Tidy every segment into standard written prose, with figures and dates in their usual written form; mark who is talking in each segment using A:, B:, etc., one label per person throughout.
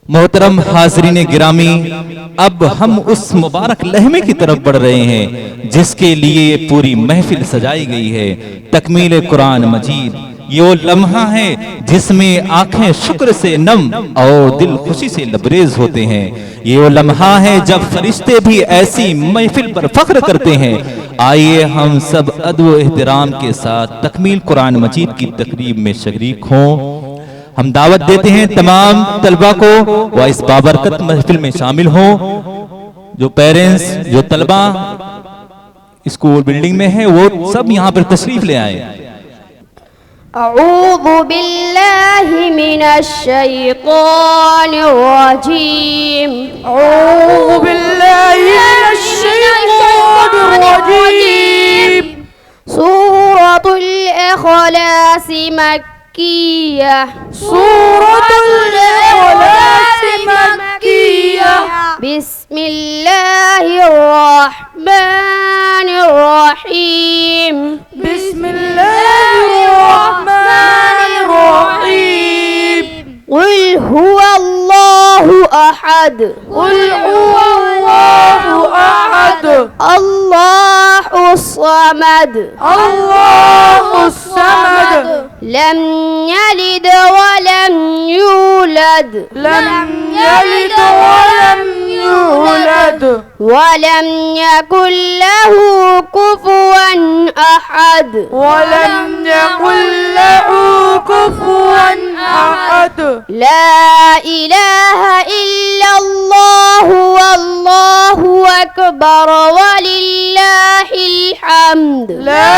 A: मोहतरम हाज़रीन गिरामी, अब हम उस मुबारक लहमे की तरफ बढ़ रहे हैं जिसके लिए पूरी महफिल सजाई गई है, तकमील कुरान मजीद। ये वो लम्हा है जिसमें आंखें शुक्र से नम और दिल खुशी से लबरेज होते हैं। ये वो लम्हा है जब फरिश्ते भी ऐसी महफिल पर फख्र करते हैं। आइए हम सब अदब व एहतराम के साथ तकमील कुरान मजीद की तकरीब में शरीक हों। हम दावत देते हैं तमाम तलबा को वह इस बाबरकत महफिल में शामिल हों। जो पेरेंट्स, जो तलबा स्कूल बिल्डिंग में है, वो सब यहाँ पर तशरीफ ले आए।
B: अऊज़ु बिल्लाहि मिनश शैतानिर रजीम।
C: अऊज़ु बिल्लाहि मिनश शैतानिर रजीम।
B: सूरतुल इखलास मक्किया।
C: सूरतुल इखलास मक्किया।
B: बिस्मिल्लाहिर रहमानिर रहीम।
C: बिस्मिल्लाहिर रहमानिर रहीम।
B: कुल हुवल्लाहु अहद।
C: कुल हुवल्लाहु अहद।
B: अल्लाहुस समद।
C: अल्लाहुस समद।
B: लम यलिद वलम यूलद।
C: लम यलिद वलम यूलद।
B: वलम यकुल लहू कुफुवन अहद।
C: वलम यकुल लहू कुफुवन अहद।
B: ला इलाहा इल्लल्लाहु वल्लाहु अकबर वलिल्लाहिल हम्द।
C: ला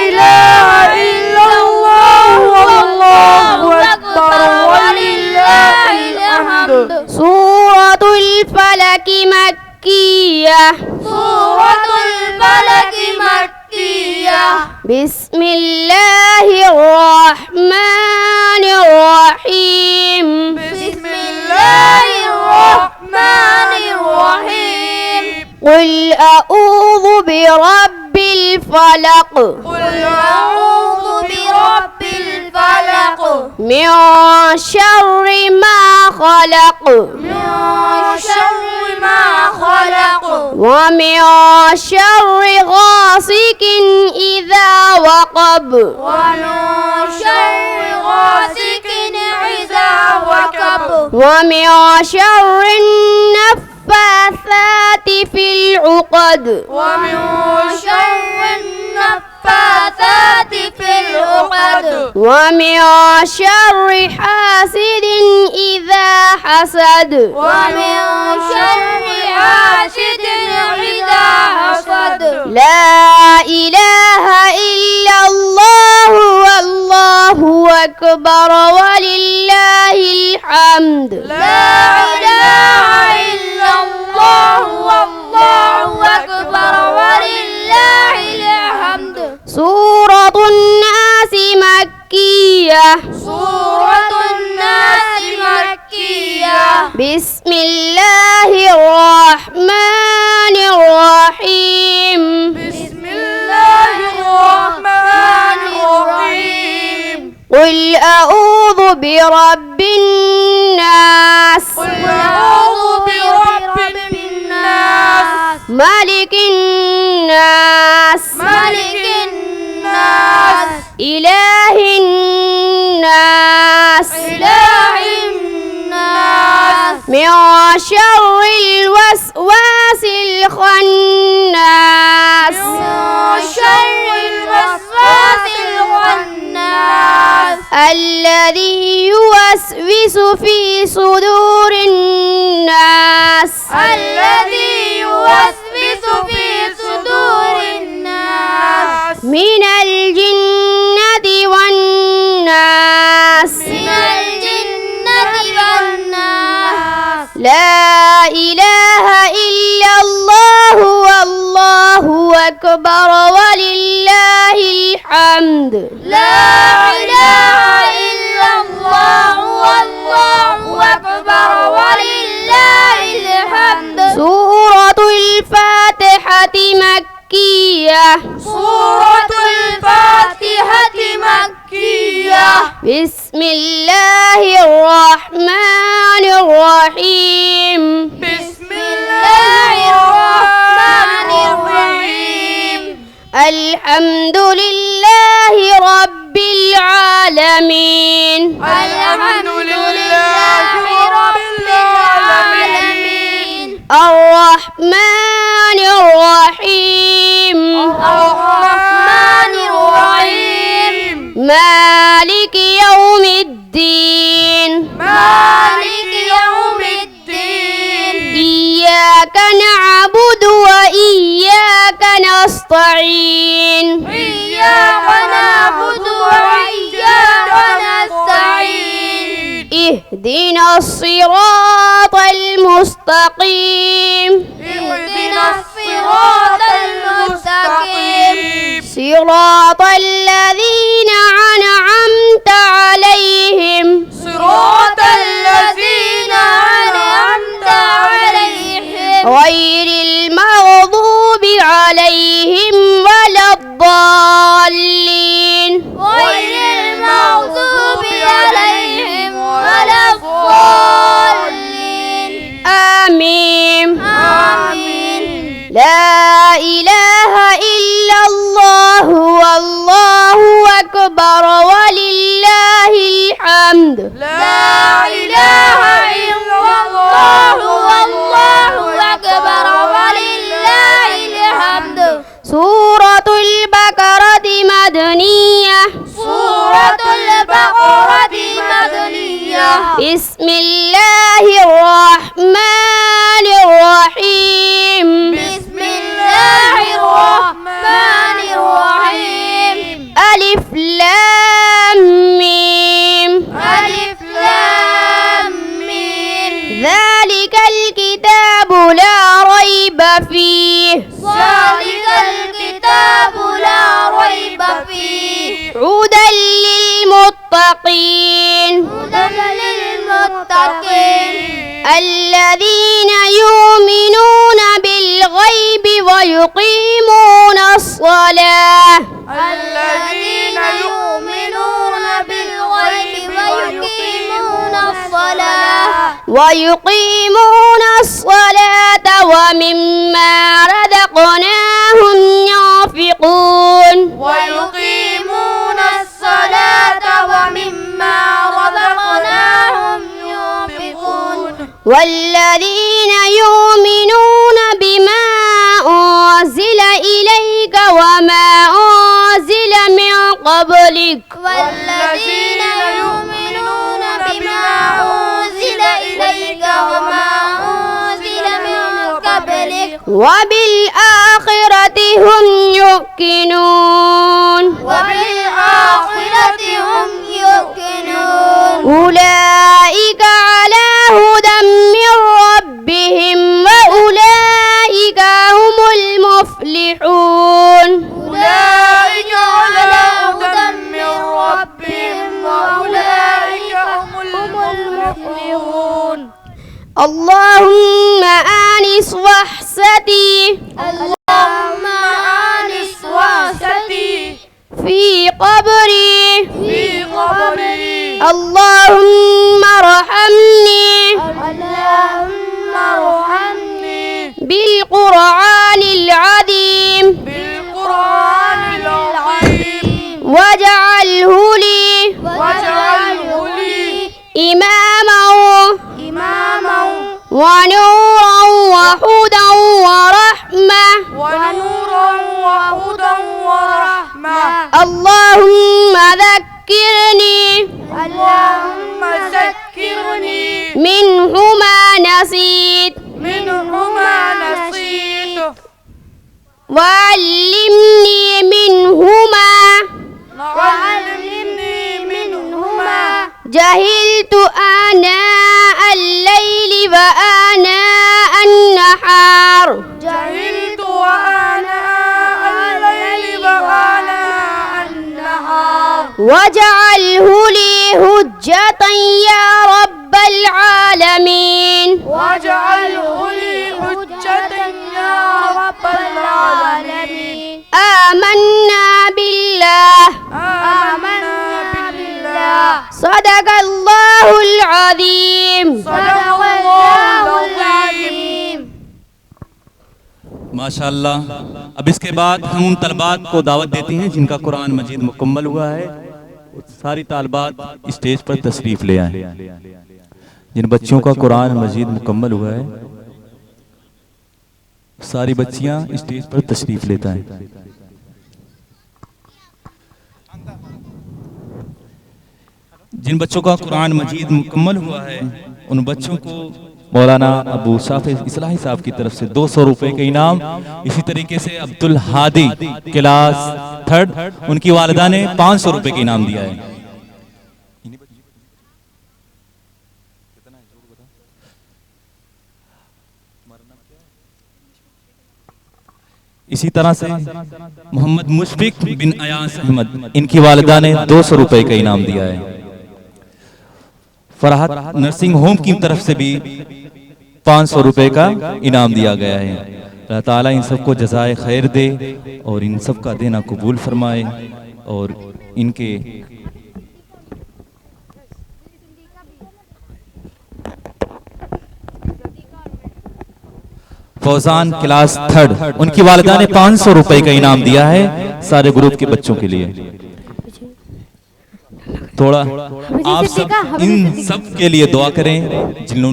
C: इलाहा इल्लल्लाहु वल्लाहु अकबर वलिल्लाहिल हम्द।
B: सूरतुल फलक मक्किया।
C: सूरतुल फलक मक्किया।
B: बिस्मिल्लाहिर रहमानिर रहीम।
C: बिस्मिल्लाहिर रहमानिर रहीम।
B: कुल अऊज़ु बिरब्बिल फलक।
C: कुल अऊज़ु बिरब्बिल फलक।
B: मिन शर्रि मा खलक।
C: मिन शर्रि मा खलक।
B: व मिन शर्रि गासिकिन इज़ा वक़ब।
C: व मिन शर्रि गासिकिन इज़ा वक़ब।
B: व मिन शर्रि नफ़्फ़ाथाति फ़िल उक़द।
C: ومن شر النفاثات في العقد.
B: ومن شر حاسد إذا حسد.
C: ومن شر حاسد إذا حسد.
B: لا إله إلا الله والله أكبر ولله الحمد.
C: لا إله إلا الله والله أكبر ولله الحمد.
B: سورة الناس مكية.
C: سورة الناس مكية.
B: بسم الله الرحمن الرحيم.
C: بسم الله الرحمن الرحيم.
B: قل أعوذ برب الناس.
C: قل أعوذ برب الناس.
B: ملك الناس.
C: ملك الناس.
B: إله الناس.
C: إله الناس.
B: من شر الوسواس الخناس.
C: من شر الوسواس الخناس.
B: الذي يوسوس في صدور الناس.
C: الذي يوسوس في صدور الناس.
B: من الجنة والناس.
C: من الجنة والناس.
B: لا إله إلا الله والله أكبر ولله الحمد.
C: لا إله إلا الله والله أكبر ولله الحمد.
B: سورة الفاتحة مكية.
C: سورة الفاتحة مكية. الله.
B: بسم الله الرحمن الرحيم.
C: بسم الله الرحمن الرحيم.
B: الحمد لله رب العالمين.
C: الحمد لله رب العالمين.
B: الرحمن الرحيم.
C: الرحمن الرحيم.
B: مالك يوم الدين.
C: مالك يوم الدين.
B: إياك نعبد وإياك نستعين.
C: إياك نعبد وإياك نستعين.
B: اهدنا الصراط المستقيم.
C: اهدنا الصراط المستقيم.
B: صراط الذين أنعمت عليهم.
C: صراط الذين أنعمت عليهم.
B: غير المغضوب عليهم ولا الضالين.
C: غير المغضوب عليهم ولا الضالين.
B: آمين.
C: آمين.
B: لا إله إلا الله والله أكبر ولله الحمد.
C: لا إله إلا الله والله أكبر ولله الحمد.
B: سورة البقرة مدنية.
C: سورة البقرة مدنية.
B: بسم الله الرحمن الرحيم.
C: بسم الله الرحمن الرحيم.
B: ألف لام ميم.
C: ألف لام ميم.
B: ذلك الكتاب لا ريب فيه.
C: ذلك الكتاب لا ريب فيه.
B: هدى للمتقين.
C: هدى للمتقين.
B: الذين يؤمنون بالغيب ويقيمون الصلاة.
C: الذين يؤمنون بالغيب
B: ويقيمون الصلاة ومما رزقناهم ينفقون.
C: ويقيمون الصلاة ومما رزقناهم ينفقون.
B: والذين يؤمنون بما أنزل إليك وما أنزل من قبلك.
C: والذين يؤمنون بما أنزل إليك وما أنزل من قبلك.
B: وبالآخرة هم يوقنون.
C: وبالآخرة هم يوقنون.
B: أولئك على هدى من ربهم وأولئك هم المفلحون.
C: أولئك على هدى من ربهم وأولئك هم المفلحون.
B: اللهم آنس وحشتي.
C: اللهم آنس وحشتي
B: في قبري.
C: في قبري.
B: اللهم ارحمني
C: اللهم ارحمني
B: بالقرآن العظيم.
C: بالقرآن العظيم.
B: واجعله لي
C: واجعله لي
B: إماما
C: ونورا
B: وهدى ورحمة.
C: وهدى ورحمة.
B: اللهم ذكرني
C: اللهم ذكرني
B: منهما نسيت وعلمني منهما جهلت آناء الليل وآناء النهار. واجعله لي حجة يا رب العالمين.
C: واجعله لي حجة يا رب العالمين.
B: آمنا بالله सदक़ल्लाहुल अज़ीम।
C: सदक़ल्लाहुल अज़ीम।
A: माशाअल्लाह। अब इसके बाद हम उन तलबात को दावत देते हैं जिनका कुरान मजीद मुकम्मल हुआ है। सारी तालबात स्टेज पर तशरीफ ले आए। जिन बच्चों का कुरान मजीद मुकम्मल हुआ है सारी बच्चियां स्टेज पर तशरीफ लेता है। जिन बच्चों का कुरान मजीद मुकम्मल हुआ है उन बच्चों को मौलाना अबू साफी इस्लाही साहब की तरफ से 200 रुपए का इनाम। इसी तरीके से अब्दुल हादी क्लास 3 उनकी वालिदा ने 500 रुपए का इनाम दिया है। इसी तरह से मोहम्मद मुशफिक बिन अयास अहमद इनकी वालिदा ने 200 रुपए का इनाम दिया है। फरहत नर्सिंग होम की तरफ से भी 500 रुपए का इनाम दिया गया है। अल्लाह ताला इन सबको जज़ाए खैर दे और इन सब का देना कबूल फरमाए और इनके फौजान क्लास 3 उनकी वालिदा ने 500 रुपए का इनाम दिया है सारे ग्रुप के बच्चों के लिए। थोड़ा आप सब इन सब के लिए दुआ करें जिन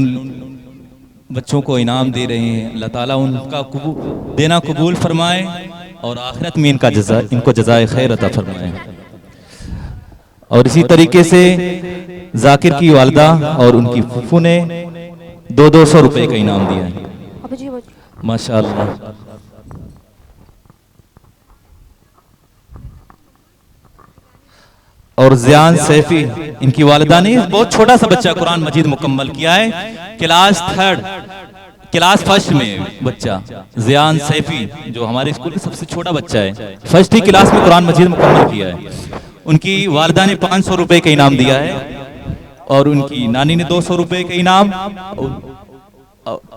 A: बच्चों को इनाम दे रहे हैं। अल्लाह ताला उनका देना कबूल फरमाए और आखिरत में इनको जज़ाए खैर अता फरमाए। और इसी तरीके से जाकिर की वालिदा और उनकी फूफू ने 200 रुपए का इनाम दिया है। माशाअल्लाह। और ज़ियान सैफी इनकी वालिदा ने बहुत छोटा सा बच्चा कुरान मजीद मुकम्मल किया है। क्लास 3 क्लास 1 में बच्चा ज़ियान सैफी जो हमारे स्कूल का सबसे छोटा बच्चा है 1st क्लास में कुरान मजीद मुकम्मल किया है। उनकी वालिदा ने 500 रुपए का इनाम दिया है और उनकी नानी ने 200 रुपए का इनाम,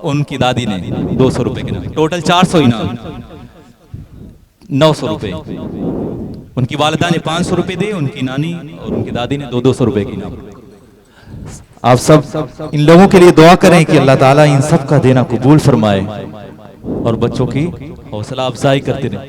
A: उनकी दादी ने 200 रुपए का इनाम, टोटल 400 इनाम, 900 रुपए। उनकी वालिदा ने 500 रुपए दिए, उनकी नानी और उनकी दादी ने 200 रुपए के इनाम। आप सब इन लोगों के लिए दुआ करें कि अल्लाह ताला इन सब का देना कबूल फरमाए और बच्चों की हौसला अफजाई करते रहें।